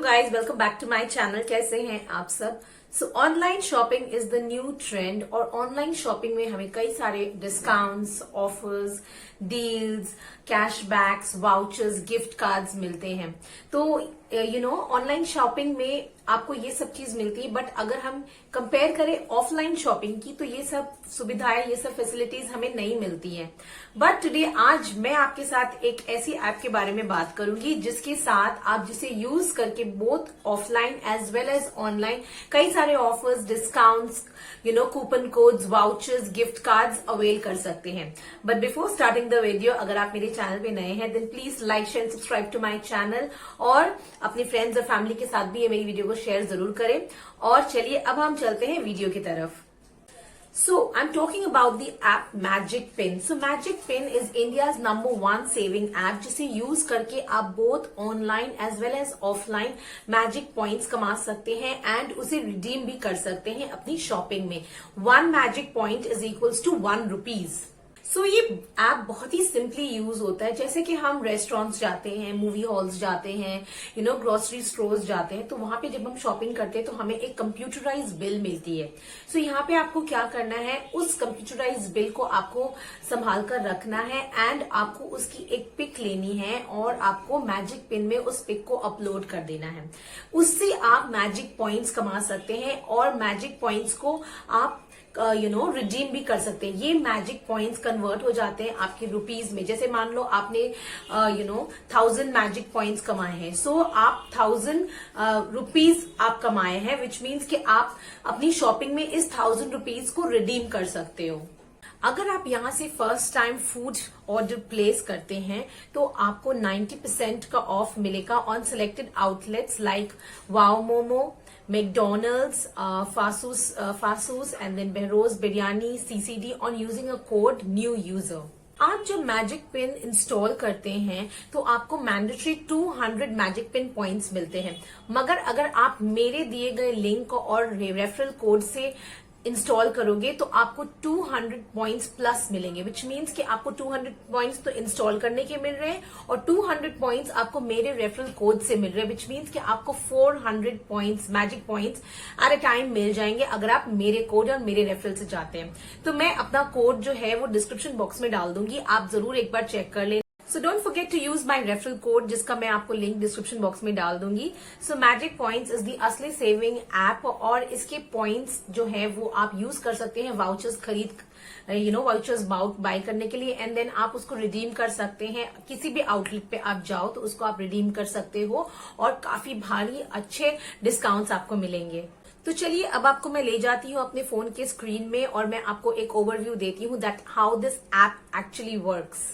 Guys, welcome back to my channel. कैसे हैं आप सब? So online shopping is the new trend और ऑनलाइन शॉपिंग में हमें कई सारे discounts, offers, deals, cashbacks, vouchers, gift cards मिलते हैं। तो ऑनलाइन शॉपिंग में आपको ये सब चीज मिलती है, बट अगर हम कंपेयर करें ऑफलाइन शॉपिंग की तो ये सब सुविधाएं, ये सब फैसिलिटीज हमें नहीं मिलती हैं। बट टुडे आज मैं आपके साथ एक ऐसी ऐप के बारे में बात करूंगी जिसके साथ आप जिसे यूज करके both offline as well as online कई सारे offers, discounts, coupon codes, vouchers, gift cards avail कर सकते हैं। But before starting the video, अगर आप मेरे चैनल पे नए हैं then please like, share, subscribe to my channel और अपने फ्रेंड्स और फैमिली के साथ भी ये मेरी वीडियो को शेयर जरूर करें। और चलिए अब हम चलते हैं वीडियो की तरफ। So I'm talking about the app Magic Pin. So Magic Pin is India's #1 saving app जिसे यूज करके आप both online as well as offline magic points कमा सकते हैं एंड उसे रिडीम भी कर सकते हैं अपनी शॉपिंग में। 1 magic point is equals to 1 rupees. So ये ऐप बहुत ही सिंपली यूज होता है। जैसे कि हम रेस्टोरेंट्स जाते हैं, मूवी हॉल्स जाते हैं, ग्रोसरी स्टोर्स जाते हैं, तो वहां पे जब हम शॉपिंग करते हैं तो हमें एक कंप्यूटराइज बिल मिलती है। सो यहाँ पे आपको क्या करना है, उस कंप्यूटराइज बिल को आपको संभाल कर रखना है एंड आपको उसकी एक पिक लेनी है और आपको मैजिक पिन में उस पिक को अपलोड कर देना है। उससे आप मैजिक पॉइंट्स कमा सकते हैं और मैजिक पॉइंट्स को आप रिडीम भी कर सकते हैं। ये मैजिक पॉइंट्स कन्वर्ट हो जाते हैं आपके रुपीज में। जैसे मान लो आपने 1000 मैजिक पॉइंट्स कमाए हैं, सो आप 1000 रुपीज आप कमाए हैं, विच मीन्स कि आप अपनी शॉपिंग में इस 1000 रुपीज को रिडीम कर सकते हो। अगर आप यहाँ से first time food order place करते हैं तो आपको 90% का ऑफ मिलेगा on selected outlets like wow momo, McDonald's, Fasus, and then Behrouz Biryani, CCD on using a code new user. आप जब मैजिक पिन इंस्टॉल करते हैं तो आपको मैंडेटरी 200 मैजिक पिन पॉइंट्स मिलते हैं। मगर अगर आप मेरे दिए गए लिंक और रेफरल कोड से इंस्टॉल करोगे तो आपको 200 पॉइंट्स प्लस मिलेंगे, विच मीन्स कि आपको 200 पॉइंट्स तो इंस्टॉल करने के मिल रहे हैं और 200 पॉइंट्स आपको मेरे रेफरल कोड से मिल रहे हैं, विच मीन्स कि आपको 400 points, magic points at a time मिल जाएंगे अगर आप मेरे कोड और मेरे रेफरल से जाते हैं। तो मैं अपना कोड जो है वो डिस्क्रिप्शन बॉक्स में डाल दूंगी, आप जरूर एक बार चेक कर लें। So don't forget to use my referral code जिसका मैं आपको लिंक डिस्क्रिप्शन बॉक्स में डाल दूंगी। So Magic Points is the असली सेविंग ऐप और इसके पॉइंट्स जो है वो आप यूज कर सकते हैं वाउचर्स वाउचर्स बाय करने के लिए एंड देन आप उसको रिडीम कर सकते हैं। किसी भी आउटलेट पे आप जाओ तो उसको आप रिडीम कर सकते हो और काफी भारी अच्छे डिस्काउंट्स आपको मिलेंगे। तो चलिए अब आपको मैं ले जाती हूँ अपने फोन के स्क्रीन में और मैं आपको एक ओवरव्यू देती हूँ that how this app actually works.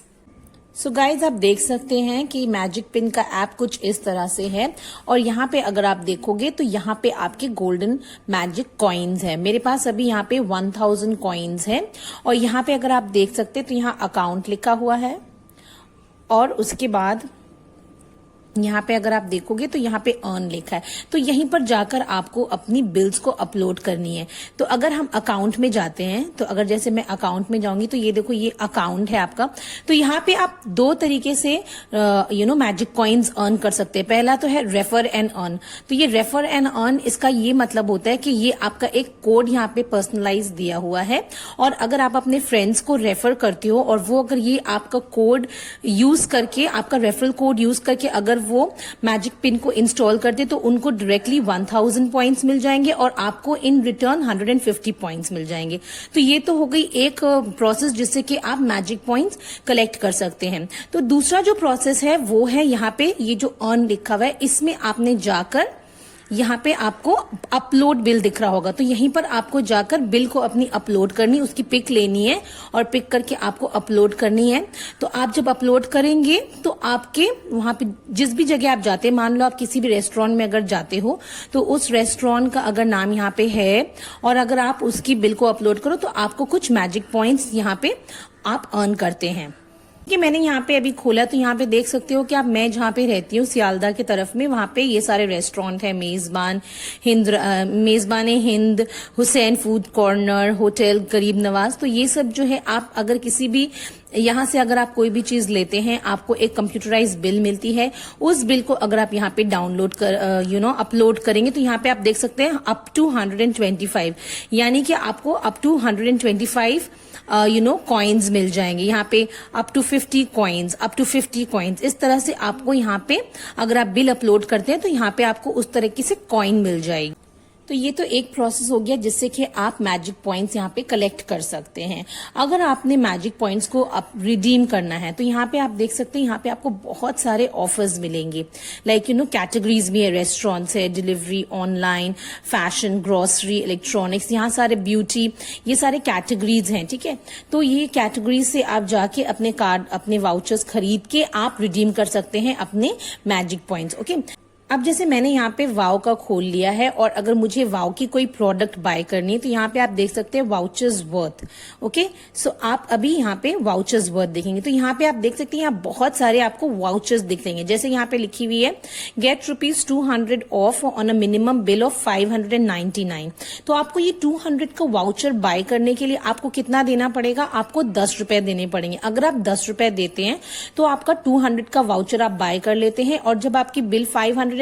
So guys आप देख सकते हैं कि मैजिक पिन का ऐप कुछ इस तरह से है और यहाँ पे अगर आप देखोगे तो यहाँ पे आपके गोल्डन मैजिक कॉइन्स है। मेरे पास अभी यहाँ पे 1000 कॉइन्स है और यहाँ पे अगर आप देख सकते हैं तो यहाँ अकाउंट लिखा हुआ है और उसके बाद यहाँ पे अगर आप देखोगे तो यहाँ पे अर्न लिखा है। तो यहीं पर जाकर आपको अपनी बिल्स को अपलोड करनी है। तो अगर हम अकाउंट में जाते हैं तो अगर जैसे मैं अकाउंट में जाऊंगी तो ये देखो ये अकाउंट है आपका। तो यहाँ पे आप 2 तरीके से मैजिक कॉइन्स अर्न कर सकते हैं। पहला तो है रेफर एंड अर्न। तो ये रेफर एंड अर्न, इसका ये मतलब होता है कि ये आपका एक कोड यहाँ पे पर्सनलाइज दिया हुआ है और अगर आप अपने फ्रेंड्स को रेफर करते हो और वो अगर ये आपका कोड यूज करके, आपका रेफरल कोड यूज करके अगर वो मैजिक पिन को इंस्टॉल करते तो उनको डायरेक्टली 1000 पॉइंट्स मिल जाएंगे और आपको इन रिटर्न 150 पॉइंट्स मिल जाएंगे। तो ये तो हो गई एक प्रोसेस जिससे कि आप मैजिक पॉइंट्स कलेक्ट कर सकते हैं। तो दूसरा जो प्रोसेस है वो है यहाँ पे ये जो अर्न लिखा हुआ है, इसमें आपने जाकर यहाँ पे आपको अपलोड बिल दिख रहा होगा, तो यहीं पर आपको जाकर बिल को अपनी अपलोड करनी, उसकी पिक लेनी है और पिक करके आपको अपलोड करनी है। तो आप जब अपलोड करेंगे तो आपके वहां पे जिस भी जगह आप जाते हैं, मान लो आप किसी भी रेस्टोरेंट में अगर जाते हो तो उस रेस्टोरेंट का अगर नाम यहाँ पे है और अगर आप उसकी बिल को अपलोड करो तो आपको कुछ मैजिक पॉइंट्स यहाँ पे आप अर्न करते हैं। कि मैंने यहाँ पे अभी खोला तो यहाँ पे देख सकते हो कि आप, मैं जहाँ पे रहती हूँ सियालदा की तरफ में, वहाँ पे ये सारे रेस्टोरेंट है, मेजबान Hind, Hussain food corner, hotel गरीब नवाज। तो ये सब जो है आप अगर किसी भी यहाँ से अगर आप कोई भी चीज लेते हैं आपको एक कंप्यूटराइज बिल मिलती है। उस बिल को अगर आप यहाँ पे डाउनलोड कर अपलोड करेंगे तो यहाँ पे आप देख सकते हैं अप टू 125, यानी कि आपको अप टू 125 कॉइन्स मिल जाएंगे। यहाँ पे अप टू 50 कॉइन्स इस तरह से आपको यहाँ पे अगर आप बिल अपलोड करते हैं तो यहाँ पे आपको उस तरीके से कॉइन मिल जाएगी। तो ये तो एक प्रोसेस हो गया जिससे कि आप मैजिक पॉइंट्स यहाँ पे कलेक्ट कर सकते हैं। अगर आपने मैजिक पॉइंट्स को आप रिडीम करना है तो यहाँ पे आप देख सकते हैं यहाँ पे आपको बहुत सारे ऑफर्स मिलेंगे। लाइक कैटेगरीज भी है, रेस्टोरेंट्स है, delivery, online, fashion, grocery, electronics, यहाँ सारे ब्यूटी, ये सारे कैटेगरीज हैं। ठीक है, तो ये कैटेगरीज से आप जाके अपने कार्ड, अपने वाउचर्स खरीद के आप रिडीम कर सकते हैं अपने मैजिक पॉइंट्स। ओके, अब जैसे मैंने यहाँ पे वाव का खोल लिया है और अगर मुझे वाव की कोई प्रोडक्ट बाय करनी है तो यहाँ पे आप देख सकते हैं वाउचर्स वर्थ। ओके, सो आप अभी यहाँ पे वाउचर्स वर्थ देखेंगे तो यहाँ पे आप देख सकते हैं यहाँ बहुत सारे आपको वाउचर्स दिखेंगे। जैसे यहाँ पे लिखी हुई है get ₹200 off on a minimum bill of 599। तो आपको ये 200 का वाउचर बाय करने के लिए आपको कितना देना पड़ेगा? आपको ₹10 देने पड़ेंगे। अगर आप ₹10 देते हैं तो आपका 200 का वाउचर आप बाय कर लेते हैं और जब आपकी बिल 599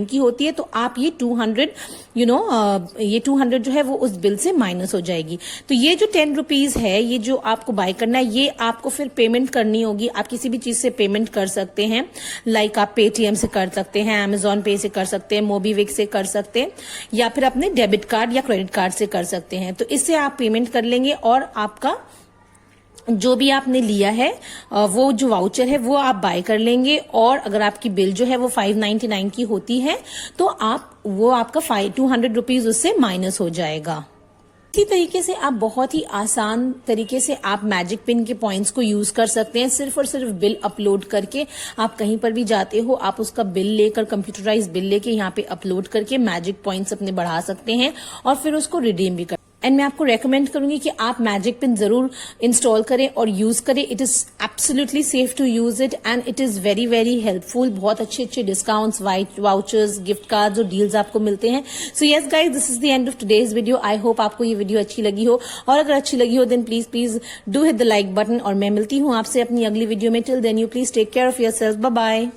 की होती है तो आप ये 200 ये 200 जो है वो उस बिल से माइनस हो जाएगी। तो ये जो ₹10 है ये जो आपको बाय करना है ये आपको फिर पेमेंट करनी होगी। आप किसी भी चीज से पेमेंट कर सकते हैं, लाइक आप पेटीएम से कर सकते हैं, अमेजॉन पे से कर सकते हैं, मोबीविक से कर सकते हैं या फिर अपने डेबिट कार्ड या क्रेडिट कार्ड से कर सकते हैं। तो इससे आप पेमेंट कर लेंगे और आपका जो भी आपने लिया है वो जो वाउचर है वो आप बाय कर लेंगे और अगर आपकी बिल जो है वो 599 की होती है तो आपका ₹200 उससे माइनस हो जाएगा। इसी तरीके से आप बहुत ही आसान तरीके से आप मैजिक पिन के पॉइंट्स को यूज कर सकते हैं। सिर्फ और सिर्फ बिल अपलोड करके आप कहीं पर भी जाते हो आप उसका बिल लेकर, कंप्यूटराइज बिल लेके यहाँ पे अपलोड करके मैजिक पॉइंट्स अपने बढ़ा सकते हैं और फिर उसको रिडीम भी कर। एंड मैं आपको रेकमेंड करूंगी कि आप मैजिक पिन जरूर इंस्टॉल करें और यूज करें। It is absolutely safe to use it and it is very very helpful. बहुत अच्छे अच्छे डिस्काउंट्स, वाउचर्स, गिफ्ट कार्ड्स और डील्स आपको मिलते हैं। So yes guys, this is the end of today's video. I hope आपको ये वीडियो अच्छी लगी हो और अगर अच्छी लगी हो then please do hit the like button और मैं मिलती हूँ आपसे अपनी अगली वीडियो में। Till then you please take care of yourself. Bye bye.